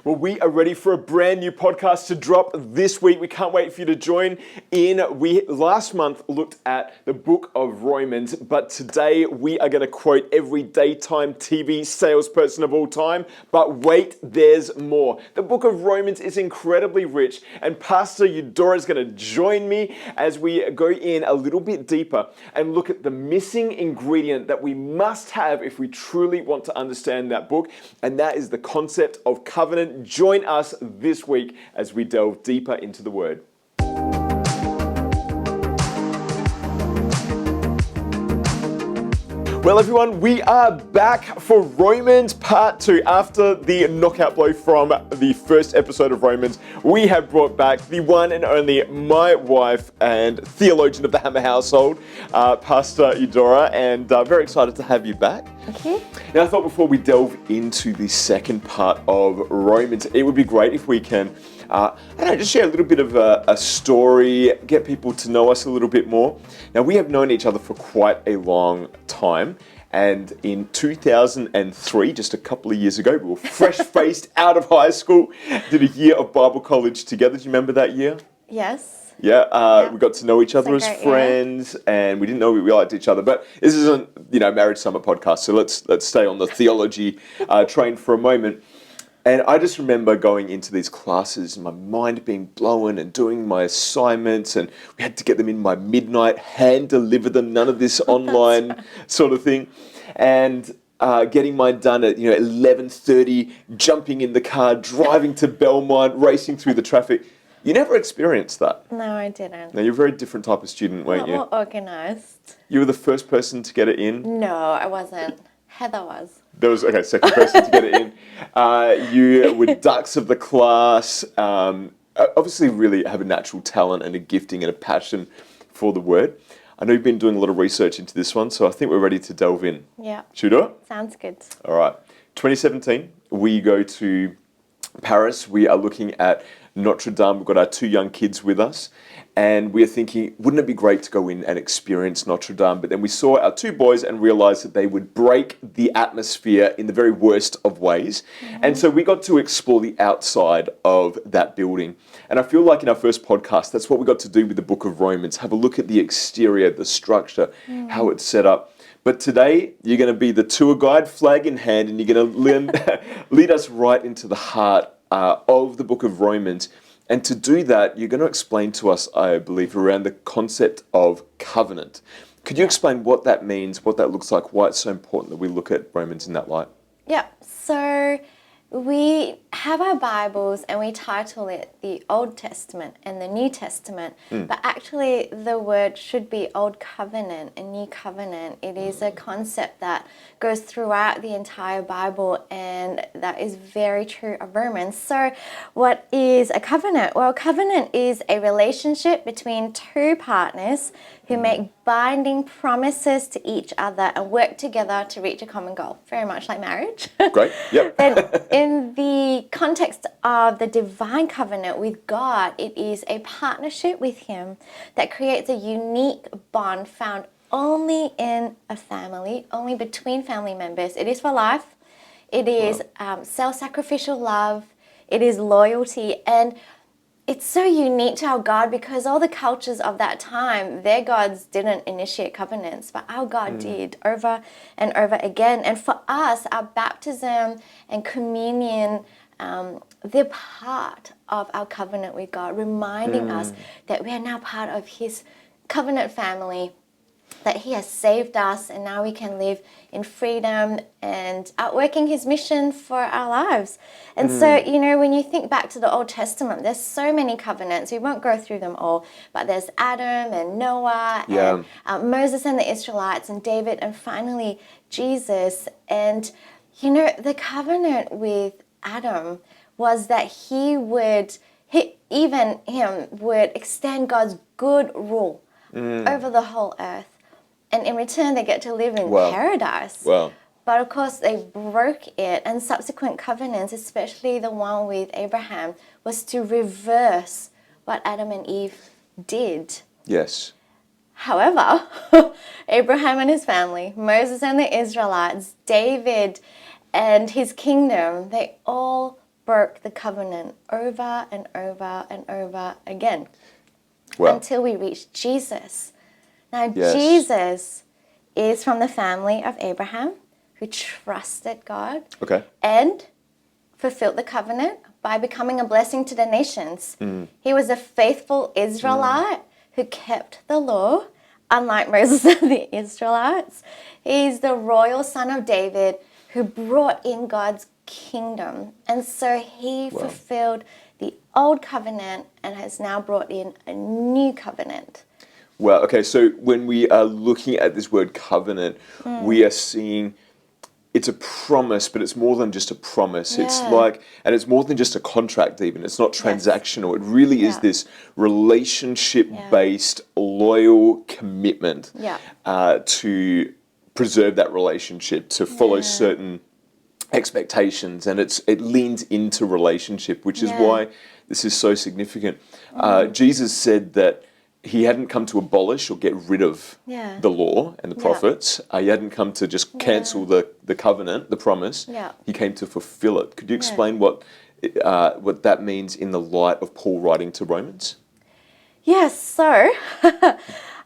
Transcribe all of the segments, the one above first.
Well, we are ready for a brand new podcast to drop this week. We can't wait for you to join in. We last month looked at the book of Romans, but today we are going to quote every daytime TV salesperson of all time. But wait, there's more. The book of Romans is incredibly rich, and Pastor Eudora is going to join me as we go in a little bit deeper and look at the missing ingredient that we must have if we truly want to understand that book, and that is the concept of covenant. Join us this week as we delve deeper into the Word. Well, everyone, we are back for Romans Part 2. After the knockout blow from the first episode of Romans, we have brought back the one and only my wife and theologian of the Hammer household, Pastor Eudora, and very excited to have you back. Thank you. Now, I thought before we delve into the second part of Romans, it would be great if we can just share a little bit of a story, get people to know us a little bit more. Now, we have known each other for quite a long time. And in 2003, just a couple of years ago, we were fresh-faced out of high school, did a year of Bible college together. Do you remember that year? Yes. Yeah, we got to know each other as friends, and we didn't know we liked each other. But this isn't, Marriage Summit podcast, so let's stay on the theology train for a moment. And I just remember going into these classes and my mind being blown and doing my assignments, and we had to get them in by midnight, hand deliver them, none of this online sort of thing. And getting mine done at 11:30, jumping in the car, driving to Belmont, racing through the traffic. You never experienced that. No, I didn't. Now, you're a very different type of student, weren't you? More organised. You were the first person to get it in? No, I wasn't. Heather was. Second person to get it in. You were dux of the class. Obviously really have a natural talent and a gifting and a passion for the Word. I know you've been doing a lot of research into this one, so I think we're ready to delve in. Yeah. Should we do it? Sounds good. All right. 2017, we go to Paris. We are looking at Notre Dame. We've got our two young kids with us, and we're thinking, wouldn't it be great to go in and experience Notre Dame? But then we saw our two boys and realized that they would break the atmosphere in the very worst of ways. Mm-hmm. And so we got to explore the outside of that building. And I feel like in our first podcast, that's what we got to do with the book of Romans, have a look at the exterior, the structure, how it's set up. But today, you're going to be the tour guide, flag in hand, and you're going to lead us right into the heart of the book of Romans. And to do that, you're going to explain to us, I believe, around the concept of covenant. Could you explain what that means, what that looks like, why it's so important that we look at Romans in that light? Yeah, so we have our Bibles and we title it the Old Testament and the New Testament, but actually the word should be Old Covenant and New Covenant. It is a concept that goes throughout the entire Bible, and that is very true of Romans. So what is a covenant? Well, covenant is a relationship between two partners who make binding promises to each other and work together to reach a common goal, very much like marriage. Great, yep. And in the context of the divine covenant with God, it is a partnership with Him that creates a unique bond found only in a family, only between family members. It is for life. It is self-sacrificial love. It is loyalty. And it's so unique to our God because all the cultures of that time, their gods didn't initiate covenants, but our God did over and over again. And for us, our baptism and communion, they're part of our covenant with God, reminding us that we are now part of His covenant family, that He has saved us, and now we can live in freedom and outworking His mission for our lives. And so, when you think back to the Old Testament, there's so many covenants. We won't go through them all, but there's Adam and Noah and Moses and the Israelites and David and finally Jesus. And, the covenant with Adam was that he would extend God's good rule over the whole earth. And in return, they get to live in paradise. Wow. But of course, they broke it. And subsequent covenants, especially the one with Abraham, was to reverse what Adam and Eve did. Yes. However, Abraham and his family, Moses and the Israelites, David and his kingdom, they all broke the covenant over and over and over again Wow. until we reach Jesus. Now, Yes. Jesus is from the family of Abraham, who trusted God Okay. and fulfilled the covenant by becoming a blessing to the nations. He was a faithful Israelite who kept the law, unlike Moses and the Israelites. He's the royal son of David who brought in God's kingdom. And so he fulfilled the old covenant and has now brought in a new covenant. Wow. Okay. So when we are looking at this word covenant, we are seeing it's a promise, but it's more than just a promise. It's Yeah. like, and it's more than just a contract even. It's not transactional. It really is Yeah. this relationship-based, loyal commitment Yeah. to preserve that relationship, to follow certain expectations, and it leans into relationship, which is Yeah. why this is so significant. Jesus said that he hadn't come to abolish or get rid of Yeah. the law and the prophets. He hadn't come to just cancel the covenant, the promise. Yeah. He came to fulfill it. Could you explain what that means in the light of Paul writing to Romans? Yes, so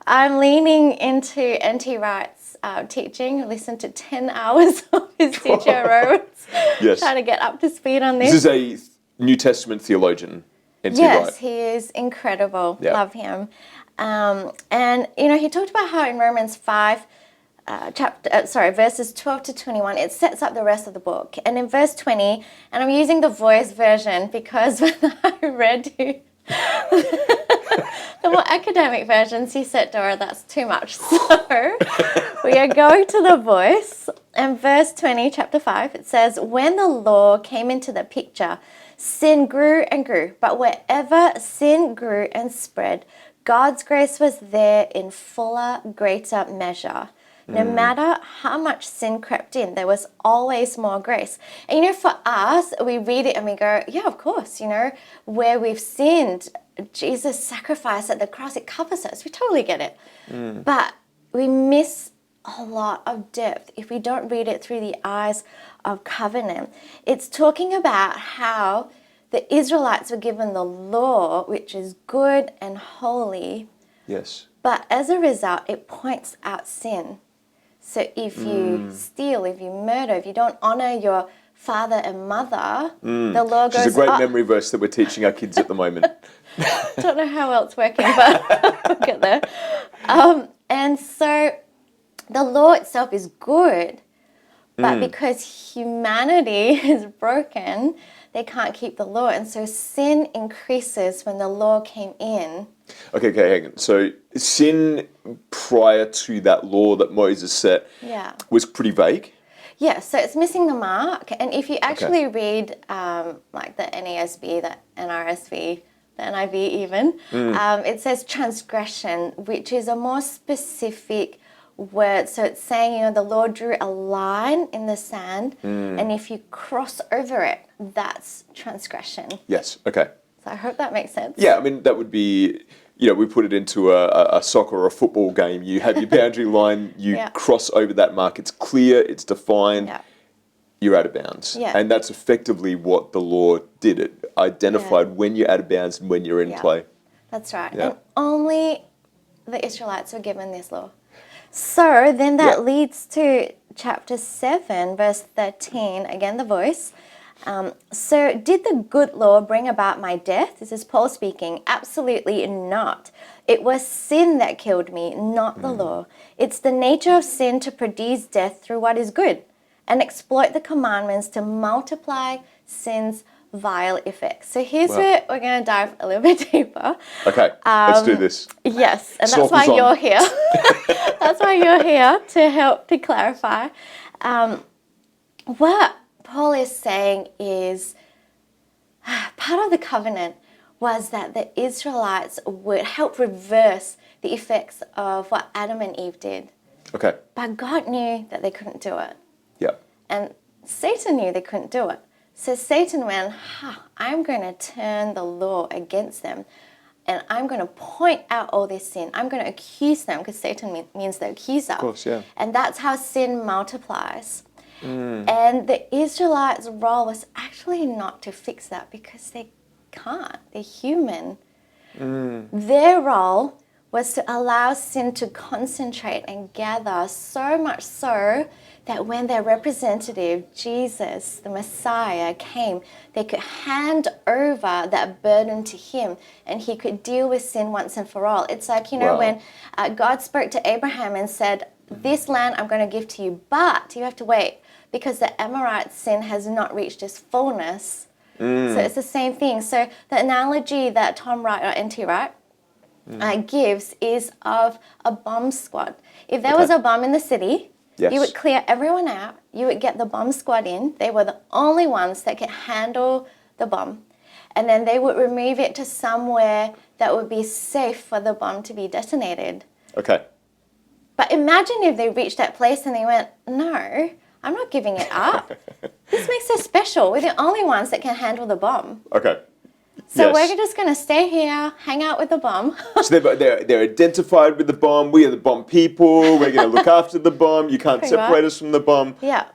I'm leaning into N.T. Wright's teaching. I listened to 10 hours of his teaching on Romans, Yes. trying to get up to speed on This this. is a New Testament theologian, N.T. Yes, Wright. he is incredible. Yeah. Love him. And, he talked about how in Romans 5, verses 12 to 21, it sets up the rest of the book. And in verse 20, and I'm using the Voice version because when I read you the more academic versions, he said, Dora, that's too much. So we are going to the Voice. And verse 20, chapter 5, it says, when the law came into the picture, sin grew and grew. But wherever sin grew and spread, God's grace was there in fuller, greater measure. No matter how much sin crept in, there was always more grace. And for us, we read it and we go, yeah, of course, where we've sinned, Jesus' sacrifice at the cross, it covers us. We totally get it. But we miss a lot of depth if we don't read it through the eyes of covenant. It's talking about how the Israelites were given the law, which is good and holy, Yes. but as a result, it points out sin. So if you steal, if you murder, if you don't honor your father and mother, the law Which goes is a great up. memory verse that we're teaching our kids at the moment. Don't know how well it's working, but we'll get there. And so the law itself is good, but because humanity is broken, they can't keep the law. And so sin increases when the law came in. Okay, hang on. So sin prior to that law that Moses set was pretty vague. Yeah, so it's missing the mark. And if you actually read like the NASB, the NRSV, the NIV even, it says transgression, which is a more specific word. So it's saying, the Lord drew a line in the sand, and if you cross over it, that's transgression. Yes, okay. So I hope that makes sense. Yeah, I mean, that would be, we put it into a soccer or a football game. You have your boundary line, you cross over that mark. It's clear, it's defined, you're out of bounds. Yeah. And that's effectively what the law did. It identified when you're out of bounds and when you're in play. That's right. Yeah. And only the Israelites were given this law. So then that leads to chapter 7, verse 13, again the Voice. So did the good law bring about my death? This is Paul speaking. Absolutely not. It was sin that killed me, not the law. It's the nature of sin to produce death through what is good and exploit the commandments to multiply sin's vile effects. So here's where we're going to dive a little bit deeper. Okay, let's do this. Yes, and Snorkels that's why on. you're here. That's why you're here, to help to clarify. What Paul is saying is part of the covenant was that the Israelites would help reverse the effects of what Adam and Eve did. Okay. But God knew that they couldn't do it. Yeah. And Satan knew they couldn't do it. So Satan went, I'm going to turn the law against them. And I'm going to point out all this sin. I'm going to accuse them, because Satan means the accuser. Of course, yeah. And that's how sin multiplies. And the Israelites' role was actually not to fix that because they can't. They're human. Their role was to allow sin to concentrate and gather, so much so that when their representative, Jesus, the Messiah, came, they could hand over that burden to him and he could deal with sin once and for all. It's like, when God spoke to Abraham and said, this land I'm going to give to you, but you have to wait because the Amorite sin has not reached its fullness. So it's the same thing. So the analogy that Tom Wright, or N.T. Wright, gives is of a bomb squad. If there was a bomb in the city, you would clear everyone out. You would get the bomb squad in. They were the only ones that could handle the bomb. And then they would remove it to somewhere that would be safe for the bomb to be detonated. Okay. But imagine if they reached that place and they went, no, I'm not giving it up. This makes us special. We're the only ones that can handle the bomb. Okay. So we're just going to stay here, hang out with the bomb. So they're identified with the bomb. We are the bomb people. We're going to look after the bomb. You can't separate us from the bomb. Yeah.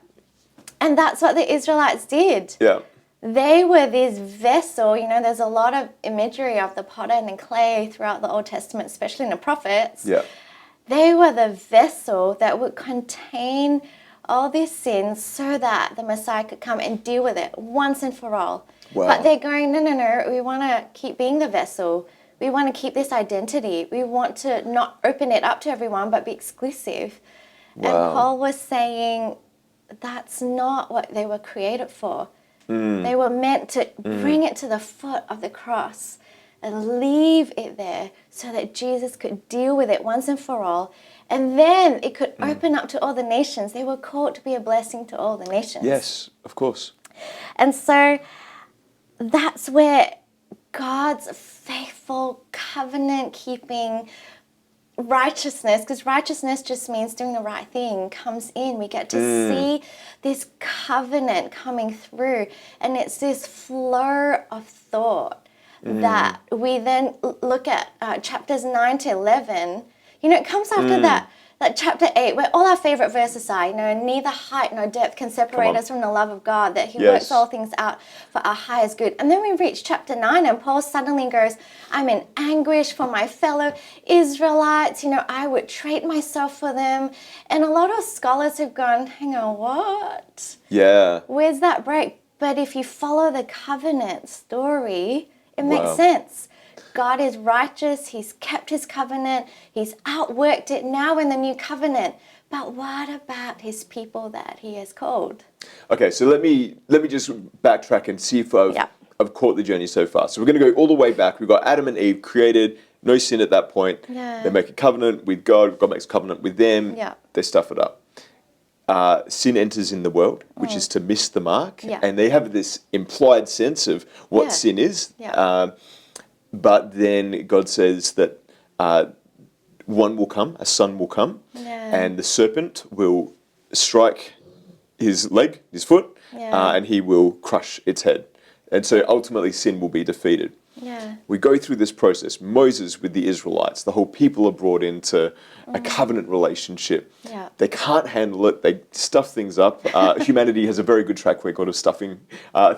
And that's what the Israelites did. Yeah. They were this vessel. There's a lot of imagery of the potter and the clay throughout the Old Testament, especially in the prophets. Yeah. They were the vessel that would contain all these sins so that the Messiah could come and deal with it once and for all. Wow. But they're going, no, we want to keep being the vessel. We want to keep this identity. We want to not open it up to everyone, but be exclusive. Wow. And Paul was saying that's not what they were created for. They were meant to bring it to the foot of the cross and leave it there so that Jesus could deal with it once and for all. And then it could open up to all the nations. They were called to be a blessing to all the nations. Yes, of course. And so that's where God's faithful, covenant-keeping righteousness, because righteousness just means doing the right thing, comes in. We get to see this covenant coming through, and it's this flow of thought that we then look at chapters 9 to 11. It comes after that chapter 8, where all our favorite verses are, neither height nor depth can separate us from the love of God, that he works all things out for our highest good. And then we reach chapter 9 and Paul suddenly goes, I'm in anguish for my fellow Israelites. I would trade myself for them. And a lot of scholars have gone, hang on, what? Yeah. Where's that break? But if you follow the covenant story, it makes sense. God is righteous. He's kept his covenant. He's outworked it now in the new covenant. But what about his people that he has called? Okay, so let me just backtrack and see if I've caught the journey so far. So we're going to go all the way back. We've got Adam and Eve created, no sin at that point. Yeah. They make a covenant with God. God makes a covenant with them. Yeah. They stuff it up. Sin enters in the world, which is to miss the mark. Yeah. And they have this implied sense of what sin is. Yeah. But then God says that one will come, a son will come, and the serpent will strike his leg, his foot, and he will crush its head. And so ultimately sin will be defeated. Yeah. We go through this process. Moses with the Israelites, the whole people are brought into a covenant relationship. Yeah. They can't handle it. They stuff things up. Humanity has a very good track record of stuffing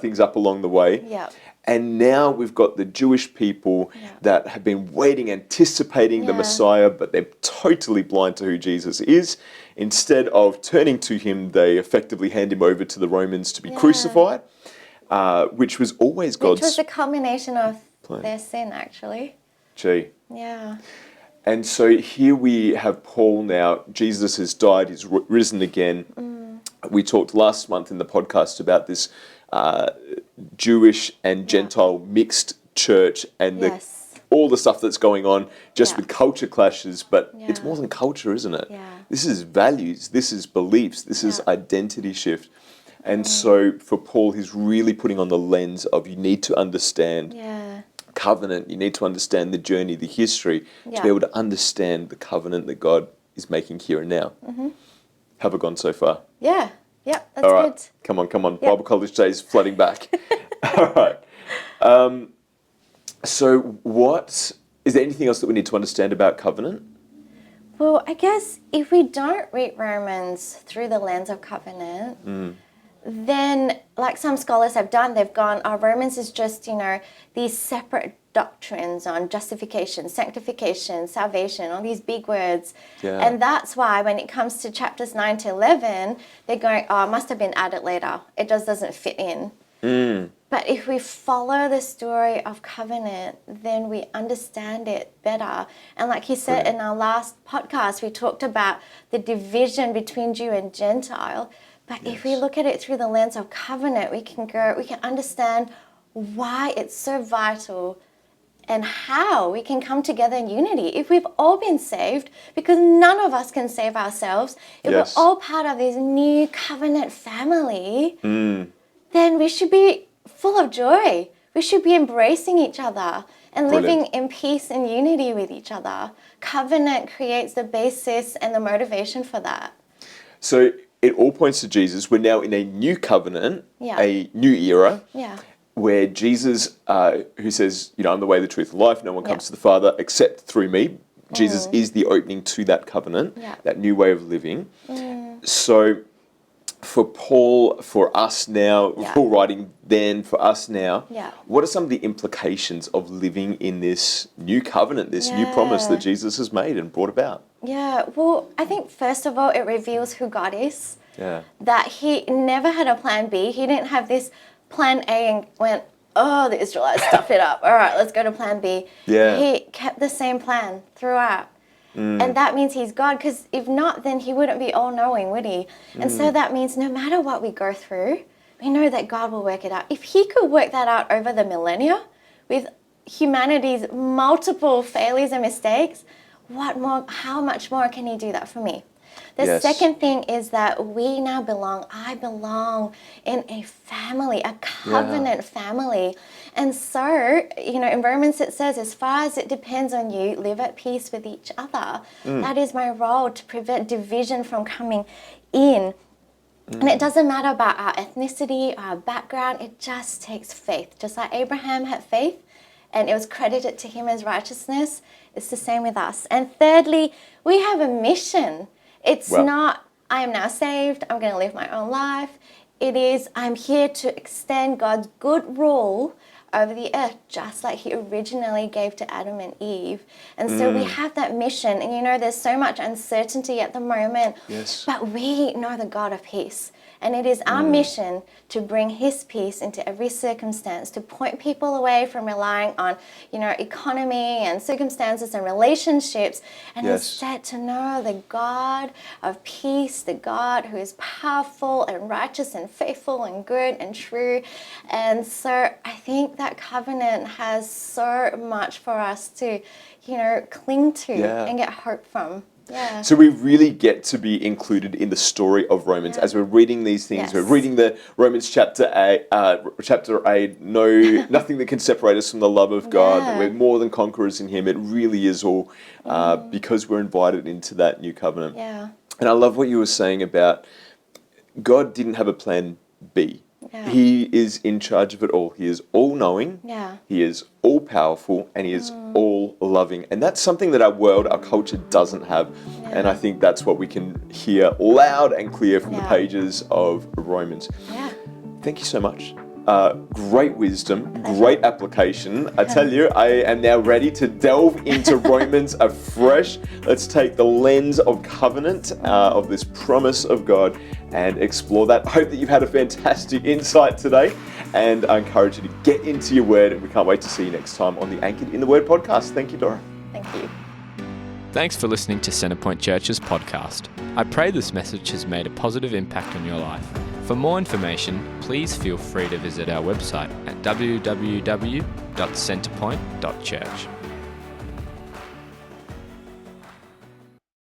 things up along the way. Yeah. And now we've got the Jewish people that have been waiting, anticipating the Messiah, but they're totally blind to who Jesus is. Instead of turning to him, they effectively hand him over to the Romans to be crucified, which was always God's... Which was the culmination of their sin, actually. Gee. Yeah. And so here we have Paul now. Jesus has died, he's risen again. We talked last month in the podcast about this Jewish and Gentile mixed church and all the stuff that's going on just with culture clashes, but it's more than culture, isn't it? Yeah. This is values, this is beliefs, this is identity shift. And so for Paul, he's really putting on the lens of you need to understand covenant, you need to understand the journey, the history, to be able to understand the covenant that God is making here and now. Have I gone so far? Yeah. Yep, that's all right. good. Come on. Yep. Bible College days flooding back. All right. So what, is there anything else that we need to understand about covenant? Well, I guess if we don't read Romans through the lens of covenant, then like some scholars have done, they've gone, oh, Romans is just, these separate doctrines on justification, sanctification, salvation, all these big words. Yeah. And that's why when it comes to chapters 9 to 11, they're going, oh, it must have been added later. It just doesn't fit in. But if we follow the story of covenant, then we understand it better. And like he said in our last podcast, we talked about the division between Jew and Gentile. But if we look at it through the lens of covenant, we can understand why it's so vital and how we can come together in unity. If we've all been saved, because none of us can save ourselves, if we're all part of this new covenant family, then we should be full of joy. We should be embracing each other and living in peace and unity with each other. Covenant creates the basis and the motivation for that. So it all points to Jesus. We're now in a new covenant, a new era, where Jesus, who says, I'm the way, the truth, and life, no one comes to the Father except through me. Jesus is the opening to that covenant, that new way of living. So for Paul, for us now, Paul writing then, for us now, what are some of the implications of living in this new covenant, this new promise that Jesus has made and brought about? Yeah, well, I think first of all, it reveals who God is. Yeah. That he never had a plan B. He didn't have this plan A and went, oh, the Israelites stuffed it up. All right, let's go to plan B. Yeah. He kept the same plan throughout. And that means he's God, because if not, then he wouldn't be all-knowing, would he? And so that means no matter what we go through, we know that God will work it out. If he could work that out over the millennia with humanity's multiple failures and mistakes, what more? How much more can he do that for me? The second thing is that we now I belong in a family, a covenant family. And so, in Romans it says, as far as it depends on you, live at peace with each other. That is my role, to prevent division from coming in. And it doesn't matter about our ethnicity, our background, it just takes faith. Just like Abraham had faith, and it was credited to him as righteousness, it's the same with us. And thirdly, we have a mission. It's not, I am now saved, I'm going to live my own life. It is, I'm here to extend God's good rule over the earth, just like he originally gave to Adam and Eve. And so we have that mission. And there's so much uncertainty at the moment, but we know the God of peace. And it is our mission to bring his peace into every circumstance, to point people away from relying on, economy and circumstances and relationships, and instead to know the God of peace, the God who is powerful and righteous and faithful and good and true. And so I think that covenant has so much for us to, cling to and get hope from. Yeah. So we really get to be included in the story of Romans as we're reading these things. We're reading the Romans chapter 8. Nothing that can separate us from the love of God. That we're more than conquerors in him. It really is all because we're invited into that new covenant. Yeah. And I love what you were saying about God didn't have a plan B. Yeah. He is in charge of it all. He is all-knowing. Yeah. He is all-powerful, and he is all-loving. And that's something that our world, our culture doesn't have. Yeah. And I think that's what we can hear loud and clear from the pages of Romans. Yeah. Thank you so much. Great wisdom, great application. I tell you, I am now ready to delve into Romans afresh. Let's take the lens of covenant, of this promise of God, and explore that. I hope that you've had a fantastic insight today, and I encourage you to get into your word, and we can't wait to see you next time on the Anchored in the Word podcast. Thank you, Dora. Thank you. Thanks for listening to Centrepoint Church's podcast. I pray this message has made a positive impact on your life. For more information, please feel free to visit our website at www.centrepoint.church.